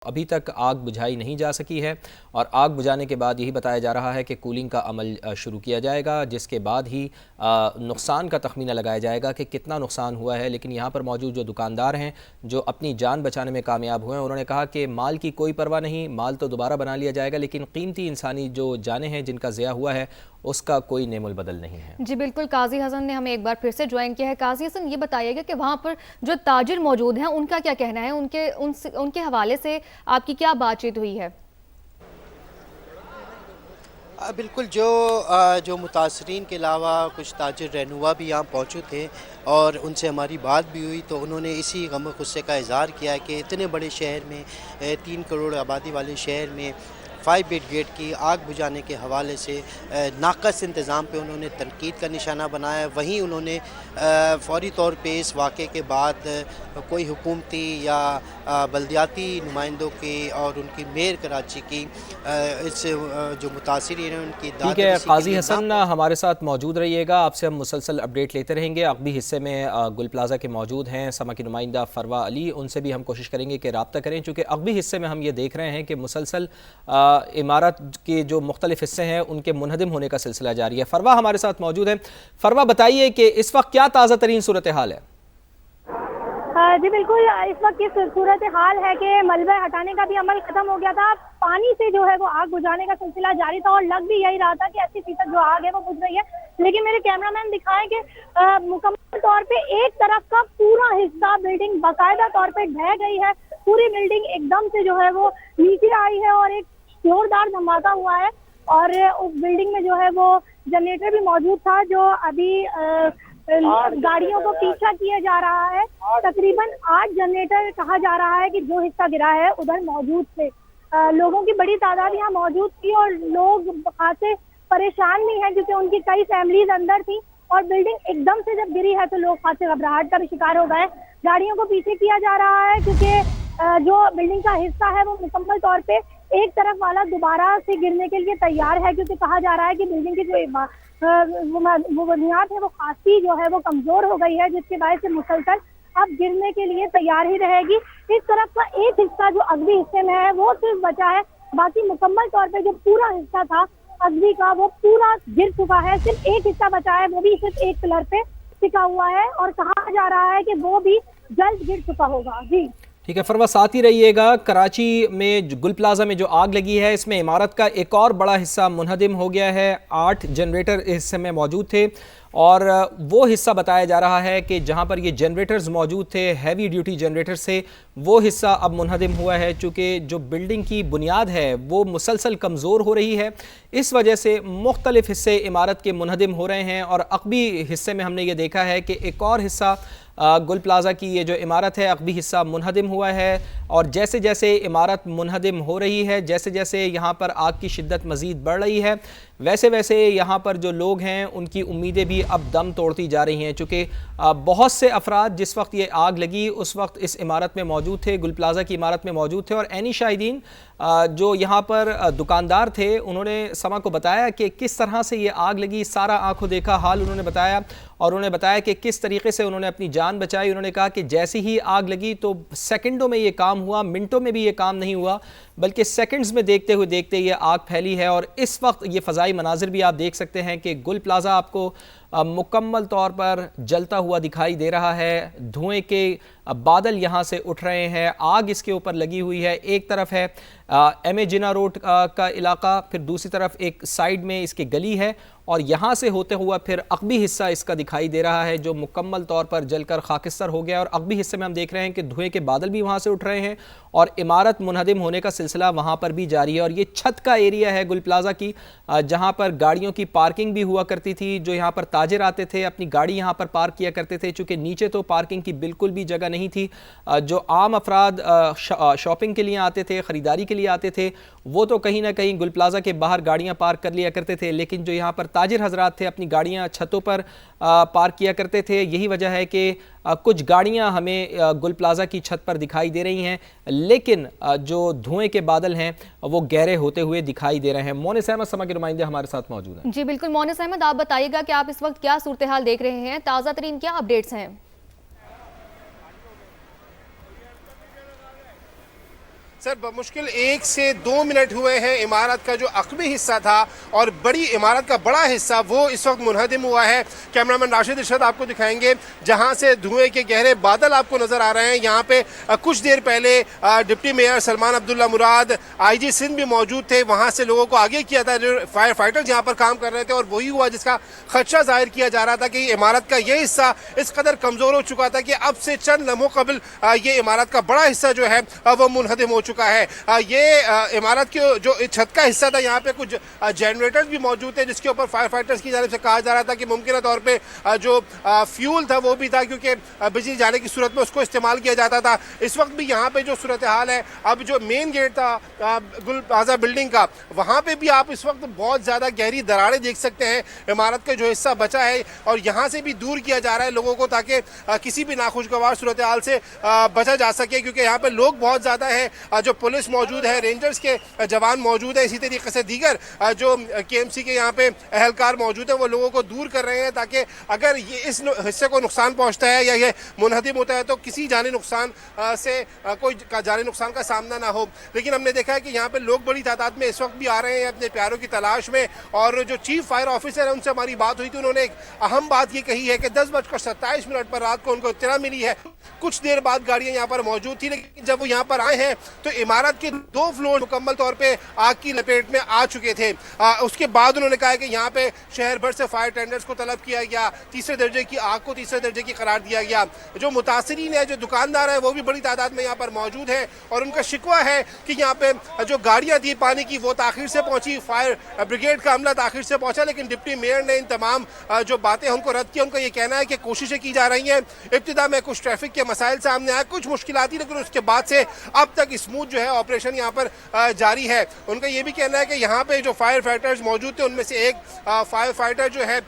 अभी तक आग बुझाई नहीं जा सकी है और आग बुझाने के बाद यही बताया जा रहा है कि कूलिंग का अमल शुरू किया जाएगा, जिसके बाद ही नुकसान का तखमीना लगाया जाएगा कि कितना नुकसान हुआ है। लेकिन यहाँ पर मौजूद जो दुकानदार हैं जो अपनी जान बचाने में कामयाब हुए हैं, उन्होंने कहा कि माल की कोई परवाह नहीं, माल तो दोबारा बना लिया जाएगा, लेकिन कीमती इंसानी जो जानें हैं जिनका ज़िया हुआ है उसका कोई नेमुल बदल नहीं है। जी बिल्कुल, काजी हसन ने हमें एक बार फिर से ज्वाइन किया है। काजी हसन, ये बताइएगा कि वहाँ पर जो ताजिर मौजूद हैं उनका क्या कहना है, उनके हवाले से आपकी क्या बातचीत हुई है? बिल्कुल, जो मुतासरीन के अलावा कुछ ताजिर रहनुमा भी यहाँ पहुँचे थे और उनसे हमारी बात भी हुई, तो उन्होंने इसी गम गुस्से का इज़हार किया है कि इतने बड़े शहर में 3 करोड़ आबादी वाले शहर में फायर ब्रिगेड की आग बुझाने के हवाले से नाक़स इंतज़ाम पे उन्होंने तनकीद का निशाना बनाया। वहीं उन्होंने फ़ौरी तौर पे इस वाक़े के बाद कोई हुकूमती या बल्दियाती नुमाइंदों की और उनकी मेयर कराची की इस जो मुतासिरीन हैं उनकी ठीक है, काजी हसन हमारे साथ मौजूद रहिएगा, आपसे हम मुसलसल अपडेट लेते रहेंगे। अगबी हिस्से में गुल प्लाजा के मौजूद हैं समा की नुमाइंदा फरवा अली, उनसे भी हम कोशिश करेंगे कि रब्ता करें, चूँकि अगबी हिस्से में हम ये देख रहे हैं कि मुसलसल इमारत के जो मुख्तलिफ हिस्से हैं उनके मुनहदिम होने का सिलसिला जारी है। फरवा हमारे साथ मौजूद है। फरवा, बताइए कि इस वक्त क्या ताज़ा तरीन सूरत हाल है? जी बिल्कुल, इस वक्त की सूरत हाल है कि मलबा हटाने का भी अमल खत्म हो गया था, पानी से जो है वो आग बुझाने का सिलसिला जारी था और लग भी यही रहा था कि 80% जो आग है वो बुझ रही है। लेकिन मेरे कैमरामैन दिखाएं कि मुकम्मल तौर पे एक तरफ का पूरा हिस्सा बिल्डिंग बाकायदा तौर पे ढह गई है। पूरी बिल्डिंग एकदम से जो है वो नीचे आई है और एक जोरदार धमाका हुआ है और उस बिल्डिंग में जो है वो जनरेटर भी मौजूद था जो अभी गाड़ियों को पीछा किया जा रहा है। तकरीबन 8 जनरेटर कहा जा रहा है कि जो हिस्सा गिरा है उधर मौजूद थे। लोगों की बड़ी तादाद यहाँ मौजूद थी और लोग खासे परेशान भी हैं क्योंकि उनकी कई फैमिलीज अंदर थी और बिल्डिंग एकदम से जब गिरी है तो लोग खासे घबराहट का भी शिकार हो गए। गाड़ियों को पीछे किया जा रहा है क्योंकि जो बिल्डिंग का हिस्सा है वो मुकम्मल तौर पे एक तरफ वाला दोबारा से गिरने के लिए तैयार है, क्योंकि कहा जा रहा है कि बिल्डिंग की जो वो बुनियाद है वो खासी जो है वो कमजोर हो गई है, जिसके वजह से मुसलसल अब गिरने के लिए तैयार ही रहेगी। इस तरफ का एक हिस्सा जो अगली हिस्से में है वो सिर्फ बचा है, बाकी मुकम्मल तौर पे जो पूरा हिस्सा था अगली का वो पूरा गिर चुका है। सिर्फ एक हिस्सा बचा है, वो भी सिर्फ एक पिलर पे टिका हुआ है और कहा जा रहा है कि वो भी जल्द गिर चुका होगा। जी ठीक है फरवा, साथ ही रहिएगा। कराची में गुल प्लाजा में जो आग लगी है इसमें इमारत का एक और बड़ा हिस्सा मुनहदिम हो गया है। 8 जनरेटर इस समय मौजूद थे और वो हिस्सा बताया जा रहा है कि जहां पर ये जनरेटर्स मौजूद थे हैवी ड्यूटी जनरेटर से, वो हिस्सा अब मुनहदिम हुआ है। चूँकि जो बिल्डिंग की बुनियाद है वो मुसलसल कमज़ोर हो रही है, इस वजह से मुख्तलिफ हिस्से इमारत के मुनहदिम हो रहे हैं और अक़बी हिस्से में हमने ये देखा है कि एक और हिस्सा गुल प्लाजा की ये जो इमारत है अक़बी हिस्सा मुनहदिम हुआ है। और जैसे जैसे इमारत मुनहदिम हो रही है, जैसे जैसे यहाँ पर आग की शिद्दत मज़ीद बढ़ रही है, वैसे वैसे यहाँ पर जो लोग हैं उनकी उम्मीदें भी अब दम तोड़ती जा रही हैं। चूँकि बहुत से अफराद जिस वक्त ये आग लगी उस वक्त इस इमारत में मौजूद थे, गुल प्लाजा की इमारत में मौजूद थे और ऐनी शाहिदीन जो यहाँ पर दुकानदार थे उन्होंने समा को बताया कि किस तरह से ये आग लगी, सारा आंखों देखा हाल उन्होंने बताया और उन्होंने बताया कि किस तरीके से उन्होंने अपनी जान बचाई। उन्होंने कहा कि जैसे ही आग लगी तो सेकंडों में ये काम हुआ, मिनटों में भी ये काम नहीं हुआ, बल्कि सेकंड्स में देखते हुए देखते ये आग फैली है। और इस वक्त ये फ़ज़ाई मनाजिर भी आप देख सकते हैं कि गुल प्लाजा आपको मुकम्मल तौर पर जलता हुआ दिखाई दे रहा है। धुएं के बादल यहाँ से उठ रहे हैं, आग इसके ऊपर लगी हुई है। एक तरफ है एम ए जिना रोड का इलाका, फिर दूसरी तरफ एक साइड में इसकी गली है और यहाँ से होते हुआ फिर अक़बी हिस्सा इसका दिखाई दे रहा है जो मुकम्मल तौर पर जलकर खाकिस्तर हो गया। और अक़बी हिस्से में हम देख रहे हैं कि धुएं के बादल भी वहाँ से उठ रहे हैं और इमारत मुनहदिम होने का सिलसिला वहाँ पर भी जारी है। और ये छत का एरिया है गुल प्लाजा की, जहाँ पर गाड़ियों की पार्किंग भी हुआ करती थी। जो यहाँ पर ताजिर आते थे अपनी गाड़ी यहाँ पर पार्क किया करते थे, चूँकि नीचे तो पार्किंग की बिल्कुल भी जगह नहीं थी। जो आम अफराद शॉपिंग के लिए आते थे, ख़रीदारी के लिए आते थे, वो तो कहीं ना कहीं गुल प्लाजा के बाहर गाड़ियाँ पार्क कर लिया करते थे, लेकिन जो यहाँ पर ताजिर हजरात थे अपनी गाड़ियाँ छतों पर पार्क किया करते थे। यही वजह है कि कुछ गाड़ियाँ हमें गुल प्लाजा की छत पर दिखाई दे रही हैं, लेकिन जो धुएं के बादल हैं वो गहरे होते हुए दिखाई दे रहे हैं। मोनिस अहमद समा के नुमाइंदे हमारे साथ मौजूद हैं। जी बिल्कुल, मोनिस अहमद, आप बताइएगा कि आप इस वक्त क्या सूरत हाल देख रहे हैं, ताज़ा तरीन क्या अपडेट्स हैं? सर मुश्किल 1 से 2 मिनट हुए हैं। इमारत का जो अक़बी हिस्सा था और बड़ी इमारत का बड़ा हिस्सा वो इस वक्त मुनहदिम हुआ है। कैमरामैन राशिद इरशाद आपको दिखाएंगे जहां से धुएं के गहरे बादल आपको नजर आ रहे हैं। यहाँ पे कुछ देर पहले डिप्टी मेयर सलमान अब्दुल्ला मुराद IG सिंध भी मौजूद थे। वहां से लोगों को आगे किया था जो फायर फाइटर्स यहाँ पर काम कर रहे थे और वही हुआ जिसका खदशा जाहिर किया जा रहा था कि इमारत का ये हिस्सा इस कदर कमजोर हो चुका था कि अब से चंद लम्हों कबल ये इमारत का बड़ा हिस्सा जो है वो मुनहदिम हो चुका है। ये इमारत के जो छत का हिस्सा था यहाँ पे कुछ जनरेटर्स भी मौजूद थे जिसके ऊपर फायर फाइटर्स की जानिब से कहा जा रहा था कि मुमकिन तौर पे जो फ्यूल था वो भी था क्योंकि बिजली जाने की सूरत में उसको इस्तेमाल किया जाता था। इस वक्त भी यहाँ पे जो सूरत हाल है, अब जो मेन गेट था गुल प्लाजा बिल्डिंग का, वहाँ पे भी आप इस वक्त बहुत ज़्यादा गहरी दरारें देख सकते हैं। इमारत का जो हिस्सा बचा है और यहाँ से भी दूर किया जा रहा है लोगों को ताकि किसी भी नाखुशगवार सूरत हाल से बचा जा सके क्योंकि यहाँ पे लोग बहुत ज़्यादा है। जो पुलिस मौजूद है, रेंजर्स के जवान मौजूद है, इसी तरीके से दीगर जो KMC के यहाँ पे अहलकार मौजूद है वो लोगों को दूर कर रहे हैं ताकि अगर ये इस हिस्से को नुकसान पहुँचता है या ये मुनहदिम होता है तो किसी जानी नुकसान से कोई जानी नुकसान का सामना ना हो। लेकिन हमने देखा है कि यहाँ पे लोग बड़ी तादाद में इस वक्त भी आ रहे हैं अपने प्यारों की तलाश में। और जो चीफ फायर ऑफिसर है उनसे हमारी बात हुई थी, उन्होंने एक अहम बात ये कही है कि 10:27 पर रात को उनको इत्तला मिली है। कुछ देर बाद गाड़ियां यहाँ पर मौजूद थी लेकिन जब वो यहाँ पर आए हैं तो इमारत के 2 फ्लोर मुकम्मल तौर पे आग की लपेट में आ चुके थे। उसके बाद उन्होंने कहा कि यहाँ पे शहर भर से फायर टेंडर्स को तलब किया गया, तीसरे दर्जे की आग को तीसरे दर्जे की करार दिया गया। जो मुतासिरीन है, जो दुकानदार है वो भी बड़ी तादाद में यहाँ पर मौजूद है और उनका शिकवा है कि यहाँ पे जो गाड़ियाँ थी पानी की वो ताखिर से पहुँची, फायर ब्रिगेड का अमला ताखिर से पहुँचा, लेकिन डिप्टी मेयर ने इन तमाम जो बातें उनको रद्द किया। उनका ये कहना है कि कोशिशें की जा रही हैं। इब्तिदा में कुछ ट्रैफिक के मसाइल सामने आए, कुछ मुश्किलात, लेकिन उसके बाद से अब तक स्मूथ जो है ऑपरेशन यहाँ पर जारी है। उनका ये भी कहना है कि यहाँ पे जो फायर फाइटर्स मौजूद थे उनमें से एक फायर फाइटर जो है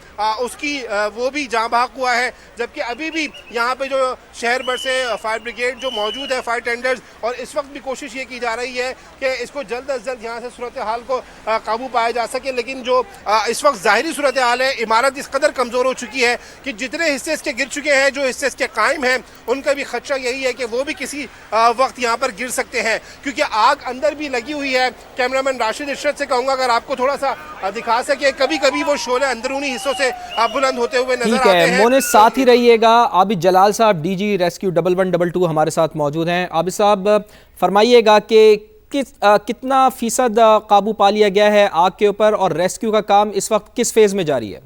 उसकी वो भी जाँ बहक हुआ है, जबकि अभी भी यहाँ पे जो शहर भर से फायर ब्रिगेड जो मौजूद है, फायर टेंडर्स, और इस वक्त भी कोशिश ये की जा रही है कि इसको जल्द अज जल्द यहाँ से सूरत हाल को काबू पाया जा सके। लेकिन जो इस वक्त ज़ाहिरी सूरत हाल है, इमारत इस कदर कमज़ोर हो चुकी है कि जितने हिस्से इसके गिर चुके हैं, जो हिस्से इसके कायम हैं, उनका भी खदशा यही है कि वो भी किसी वक्त यहाँ पर गिर सकते हैं क्योंकि आग अंदर भी लगी हुई है। कैमरामैन राशिद इरशाद से कहूँगा अगर आपको थोड़ा सा दिखा सके, कभी कभी वो शोले अंदरूनी हिस्सों से बुलंद होते हुए नजर आते हैं। मोनिस साथ ही रहिएगा। आबिद जलाल साहब DG रेस्क्यू 1112 हमारे साथ मौजूद हैं। आबिद साहब फरमाइएगा कि कितना फीसद काबू पा लिया गया है आग के ऊपर और रेस्क्यू का काम इस वक्त किस फेज में जारी है?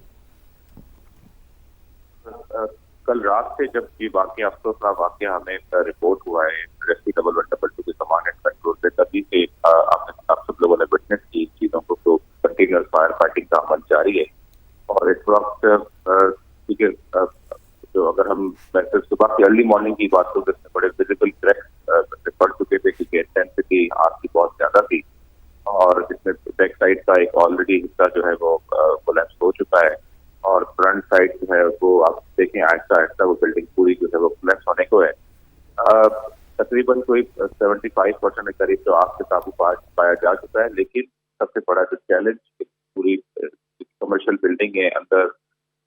कल रात से जब ये वाकया अफसोस का वाकया हमें रिपोर्ट हुआ है रेस्क्यू 1112 के कमांड एंड कंट्रोल से, तभी से आप सब लोगों ने विटनेस की चीजों को। तो कंटिन्यूअस फायर फाइटिंग का अमल जारी है और इस वक्त जो अगर हम सुबह की अर्ली मॉर्निंग की बात करें तो इसमें बड़े विजिबल क्रैक्स पड़ चुके थे क्योंकि इंटेंसिटी आग की बहुत ज्यादा थी और जिसमें बैक साइड का एक ऑलरेडी हिस्सा जो है वो कोलैप्स हो चुका है और फ्रंट साइड जो है वो आप देखें आहिस्ता आहिस्ता वो बिल्डिंग पूरी जो है वो कोलैप्स होने को है। तकरीबन कोई 75% के करीब तो आग से काबू पाया जा चुका है, लेकिन सबसे बड़ा जो चैलेंज पूरी कमर्शियल बिल्डिंग है, अंदर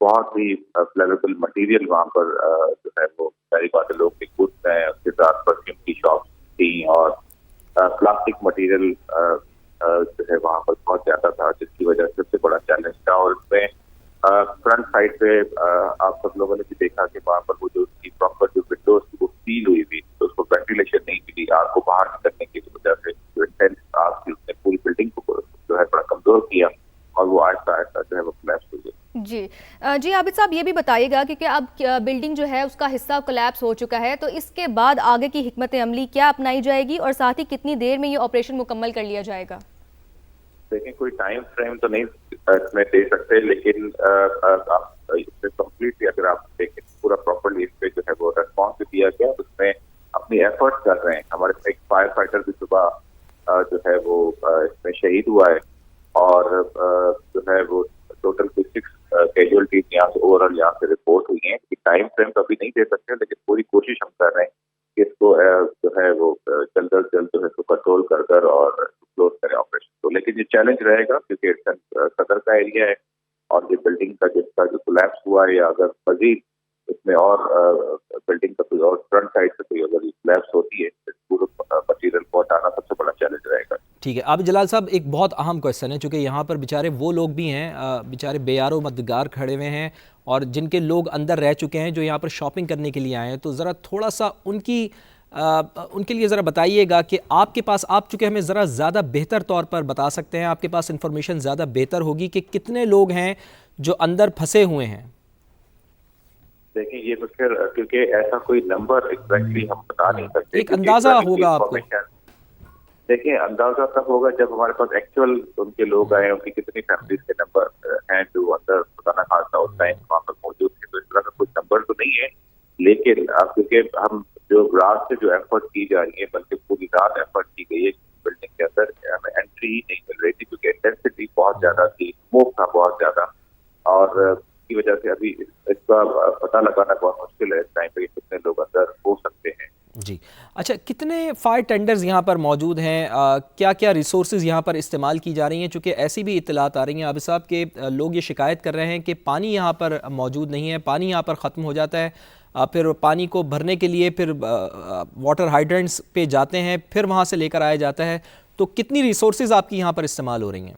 बहुत ही फ्लेमेबल मटेरियल वहाँ पर जो है वो सारी बातें लोग के गुड्स हैं, उसके साथ परफ्यूम की शॉप्स थी और प्लास्टिक मटेरियल जो है वहाँ पर बहुत ज्यादा था, जिसकी वजह से सबसे बड़ा चैलेंज था। और इसमें फ्रंट साइड पे आप सब लोगों ने भी देखा कि वहाँ पर वो जो उसकी प्रॉपर जो विंडोज थी वो सील हुई थी, तो उसको वेंटिलेशन नहीं मिली आग को बाहर निकलने की वजह से। जो इंटेंस आग थी उसने पूरी बिल्डिंग को जो है बड़ा कमजोर किया और वो आहिस्ता आहिस्ता जो है वो कोलैप्स हो गई। जी आबिद साहब ये भी बताइएगा कि अब बिल्डिंग जो है उसका हिस्सा कोलैप्स हो चुका है, तो इसके बाद आगे की हिकमत अमली क्या अपनाई जाएगी और साथ ही कितनी देर में ये ऑपरेशन मुकम्मल कर लिया जाएगा? देखिए कोई टाइम फ्रेम तो नहीं इसमें दे सकते, लेकिन आप इसमें कम्प्लीटली अगर आप देखें पूरा प्रॉपरली इस पे जो है वो रेस्पॉन्स दिया गया, उसमें अपनी एफर्ट्स कर रहे हैं। हमारे एक फायर फाइटर भी सुबह जो है वो इसमें शहीद हुआ है और जो है वो टोटल 6 कैजुअलिटीज यहाँ से ओवरऑल यहाँ से रिपोर्ट हुई है। टाइम फ्रेम तो अभी नहीं दे सकते, लेकिन पूरी कोशिश हम कर रहे हैं कि इसको जो है वो जल्द अज जल्द जो है इसको कंट्रोल कर और क्लोज करें ऑपरेशन को। लेकिन ये चैलेंज रहेगा क्योंकि सदर का एरिया है और ये बिल्डिंग का जिसका जो कोलैप्स हुआ है या अगर मजीद इसमें और बिल्डिंग का कोई और फ्रंट साइड से कोई अगर कोलैप्स होती है पूरा मटीरियल पहुंचाना सबसे ठीक है। अब जलाल साहब, एक बहुत अहम क्वेश्चन है, चूँकि यहाँ पर बेचारे वो लोग भी हैं, बेचारे बेयारो मददगार खड़े हुए हैं और जिनके लोग अंदर रह चुके हैं, जो यहाँ पर शॉपिंग करने के लिए आए हैं, तो ज़रा थोड़ा सा उनके लिए ज़रा बताइएगा कि आपके पास, आप चूँकि हमें ज़रा ज़्यादा बेहतर तौर पर बता सकते हैं, आपके पास इंफॉर्मेशन ज़्यादा बेहतर होगी कि कितने लोग हैं जो अंदर फंसे हुए हैं। देखिए, ये तो फिर क्योंकि ऐसा कोई नंबर एग्जैक्टली हम बता नहीं सकते, एक अंदाज़ा होगा आपको। देखिए, अंदाजा तब होगा जब हमारे पास एक्चुअल उनके लोग आए, उनकी कितनी फैमिलीज के नंबर हैं जो अंदर खुदा ना खासा उस टाइम वहाँ पर मौजूद थे। तो इस तरह का कुछ नंबर तो नहीं है, लेकिन क्योंकि हम जो रात से जो एफर्ट की जा रही है, बल्कि पूरी रात एफर्ट की गई है बिल्डिंग के अंदर, हमें एंट्री ही नहीं मिल रही थी क्योंकि इंटेंसिटी बहुत ज्यादा थी, स्मोक था बहुत ज्यादा, और की वजह से अभी इसका पता लगाना बहुत मुश्किल है इस टाइम पे कितने लोग अंदर हो सकते हैं। जी, अच्छा, कितने फायर टेंडर्स यहाँ पर मौजूद हैं? क्या क्या रिसोर्सेज यहाँ पर इस्तेमाल की जा रही हैं? चूँकि ऐसी भी इत्तलात आ रही हैं आबिद साहब के लोग ये शिकायत कर रहे हैं कि पानी यहाँ पर मौजूद नहीं है, पानी यहाँ पर ख़त्म हो जाता है, फिर पानी को भरने के लिए फिर वाटर हाइड्रेंट्स पे जाते हैं, फिर वहाँ से लेकर आया जाता है। तो कितनी रिसोर्सेज आपकी यहाँ पर इस्तेमाल हो रही हैं?